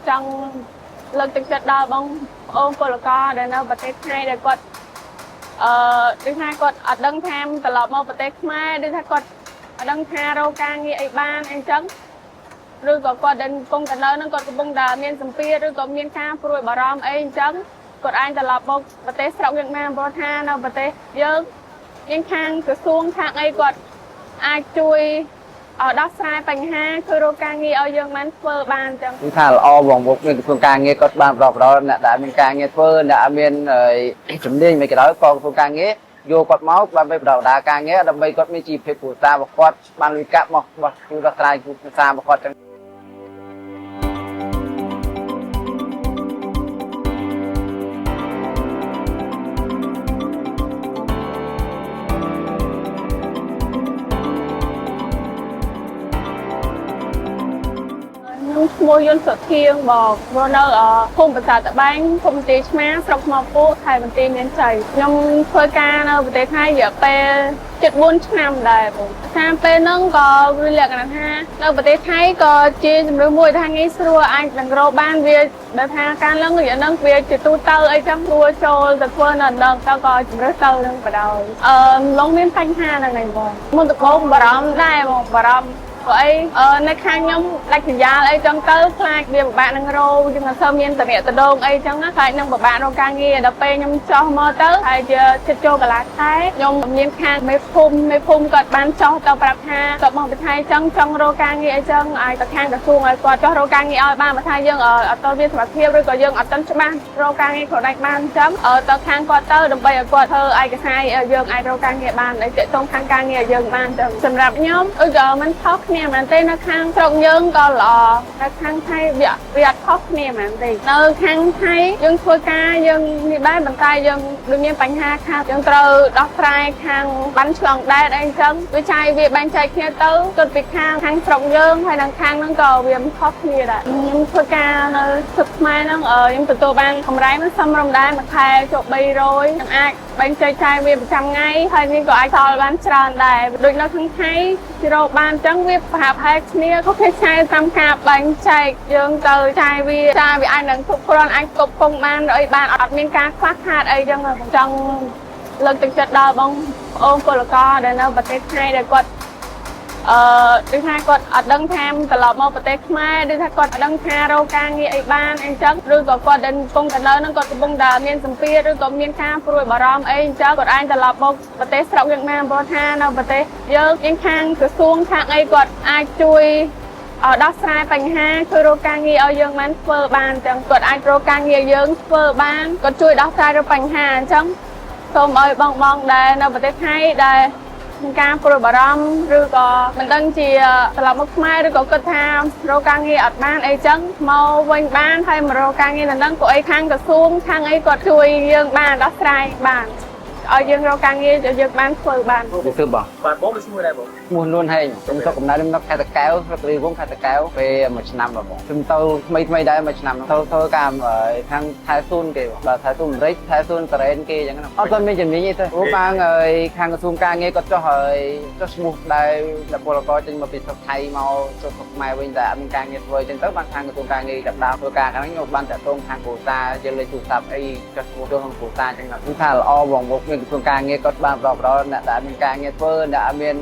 trong lực thực chất đó bông ôm cô là co để nó bật tết hai để quật đứa hai quật ở đằng tham từ lọp màu bật tết mai đứa hai quật ở đằng tha rau cang như ấy ban anh trắng rồi có quật đến công tận lớn nó quật cái bông đà miên sầm pia rồi có miên ca rồi bà ram ấy anh trắng quật anh từ lọp màu bật tết sọc việt nam bò tha nó bật tết dơ miên khang cứ xuống khang ấy quật ai chui ở đó sai bánh haคือโรงการងារឲ្យយើងបានធ្វើបានចឹងគឺថាល្អបងប្អូនមានក្នុងការងារគាត់បានប្រកបដោយអ្នកដែលមានការងារធ្វើអ្នកមានជំនាញមិនក៏ដោយក៏ក្នុងការងារយកគាត់មកបានទៅបដៅការងារដើម្បីគាត់មានជីវភាពគ្រួសាររបស់គាត់បានលុយកាក់មកជួយដោះស្រាយគ្រួសាររបស់គាត់ចឹងឈ្មោះយន្តសុធាងបងរស់នៅភូមិប្រាសាទតបាញ់ភូមិទីឆ្មាស្រុកថ្មពូខេត្តបន្ទាយមានជ័យខ្ញុំធ្វើការនៅប្រទេសថៃរយៈពេល7-4ឆ្នាំដែរបងតាមពេលហ្នឹងក៏វាលក្ខណៈថានៅប្រទេសថៃក៏ជាជំរឿនមួយថាងាយស្រួលអាចនឹងរកបានវាដែលថាការឡើងរយៈហ្នឹងវាជាទូទៅអីចឹងស្រួលចូលទៅធ្វើនៅដល់ទៅក៏ជំរឿនទៅនឹងបដ ாய் ឡងមានបញ្ហាហ្នឹងឯងបងមុនដំបូងបារម្ភដែរបងបារម្ភអីនៅខាងខ្ញុំដាច់សញ្ញាអីចឹងទៅខ្លាចវាពិបាកនឹងរោយើងមិនសូវមានតំណែងតដងអីចឹងខ្លាចនឹងពិបាករកការងារដល់ពេលខ្ញុំចោះមកទៅហើយជាចិត្តចូលកន្លះខែខ្ញុំមានខាងមេភូមិគាត់បានចោះទៅប្រាប់ថាគាត់មកពីថៃចឹងចង់រកការងារអីចឹងឲ្យទៅខាងក្រសួងឲ្យគាត់ចោះរកការងារឲ្យបានបើថាយើងអត់តមានសមត្ថភាពឬក៏យើងអត់ទាន់ច្បាស់រកការងារខ្លួនឯងបានចឹងទៅខាងគាត់ទៅដើម្បីឲ្យគាត់ធ្វើឯកសារយើងអាចរកការងារបានឲ្យទាក់ទងខាងការងារយើងបានចឹងសម្រាប់ខ្ញុំក៏មិនខុសគ្នាមែនទេនៅខាងស្រុកយើងក៏ល្អនៅខាងថៃវាអត់ខុសគ្នាមែនទេនៅខាងថៃយើងធ្វើការយើងនេះដែរប៉ុន្តែយើងដូចមានបញ្ហាខាងយើងត្រូវដោះស្រាយខាងបានឆ្លងដែនអីចឹងវាចាយវាបែងចែកគ្នាទៅគិតពីខាងស្រុកយើងហើយនឹងខាងហ្នឹងក៏វាមិនខុសគ្នាដែរខ្ញុំធ្វើការនៅស្រុកខ្មែរហ្នឹងខ្ញុំទទួលបានកម្រៃមិនសមរម្យដែរមួយខែជោគ300នឹងអាចបែងចែកចាយវាប្រចាំថ្ងៃហើយវាក៏អាចសល់បានច្រើនដែរដូចនៅខាងថៃជារកបានចឹងវាប្រហាក់ប្រហែលគ្នាក៏គេចាយតាមការបែងចែកយើងទៅចាយវាអាចនឹងគ្រប់គ្រាន់អាចគ្រប់គងបានអីបានអត់មានការខ្វះខាតអីចឹងចង់លើកទឹកចិត្តដល់បងប្អូនពលករដែលនៅប្រទេសថៃដែលគាត់ដូចថាគាត់អត់ដឹងថាត្រឡប់មកប្រទេសខ្មែរដូចថាគាត់អត់ដឹងថារកការងារអីបានអីចឹងឬក៏គាត់ដែលកំពុងតែនៅនឹងគាត់កំពុងតែមានសម្ពាធឬក៏មានការព្រួយបារម្ភអីចឹងគាត់អាចត្រឡប់មកប្រទេសស្រុកយើងបានព្រោះថានៅប្រទេសយើងខាងក្រសួងខាងអីគាត់អាចជួយដោះស្រាយបញ្ហាជួយរកការងារឲ្យយើងបានធ្វើបានចឹងគាត់អាចរកការងារយើងធ្វើបានគាត់ជួយដោះស្រាយរកបញ្ហាអញ្ចឹងសូមឲ្យបងដែលនៅប្រទេសថៃដែលការព្រួយបារម្ភឬក៏មិនដឹងជាត្រឡប់មកខ្មែរឬក៏គិតថារកការងារអត់បានអីចឹងមកវិញបានហើយមករកការងារនៅនឹងពួកអីខាងក្រសួងខាងអីគាត់ជួយយើងបានដោះស្រាយបានឲ្យយើងរកការងារឲ្យយើងបានធ្វើបានគឺបងបាទបងឈ្មោះដែរបងឈ្មោះនួនហេងខ្ញុំទៅកំណើតនៅខេត្តតាកែវស្រុករីវងខេត្តតាកែវពេលមួយឆ្នាំបងខ្ញុំទៅថ្មីដែរមួយឆ្នាំទៅធ្វើការខាងថៃស៊ូនគេបាទថៃស៊ូនអាមេរិកថៃស៊ូនតរ៉េនគេអញ្ចឹងអត់ទាន់មានជំនាញទេព្រោះបានខាងក្រសួងការងារគាត់ចោះឈ្មោះដែរពលករចេញមកពីស្រុកថៃមកស្រុកខ្មែរវិញតែអត់មានការងារធ្វើអញ្ចឹងទៅបានខាងក្រសួងការងារចាប់ដើមធ្វើការខាងនេះខ្ញុំបានតាក់ទងខាងគ្រួសារយើងលេខទូរស័ព្ទអីចោះឈ្មោះចូលក្នុងគ្រួសារអញ្ចឹងគឺថាល្អបងប្អូនមានក្រសួងការងារគាត់បានប្រកបដោយអ្នកដែលមានការងារធ្វើអ្នកមាន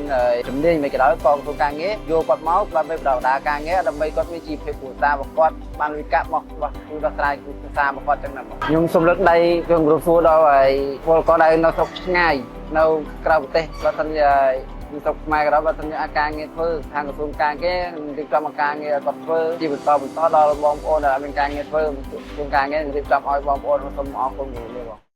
ជំនាញមិនក៏ដោយក៏ធ្វើការងារយកគាត់មកបានទៅបដៅការងារដើម្បីគាត់មានជីវភាពគ្រួសាររបស់គាត់បានលុយកាក់មកជួយដោះស្រាយគ្រួសាររបស់គាត់ចឹងណាខ្ញុំសូមលើកដៃខ្ញុំគោរពសួរដល់ពលករដែលនៅស្រុកឆ្ងាយនៅក្រៅប្រទេសបើមិនពីស្រុកខ្មែរក៏ដោយបើមិនអាចការងារធ្វើខាងក្រសួងការងាររៀបចំការងារគាត់ធ្វើជាបន្តដល់បងប្អូនដែលមានការងារធ្វើក្រសួងការងាររៀបចំឲ្យបងប្អូនសូមអរគុណលោកបង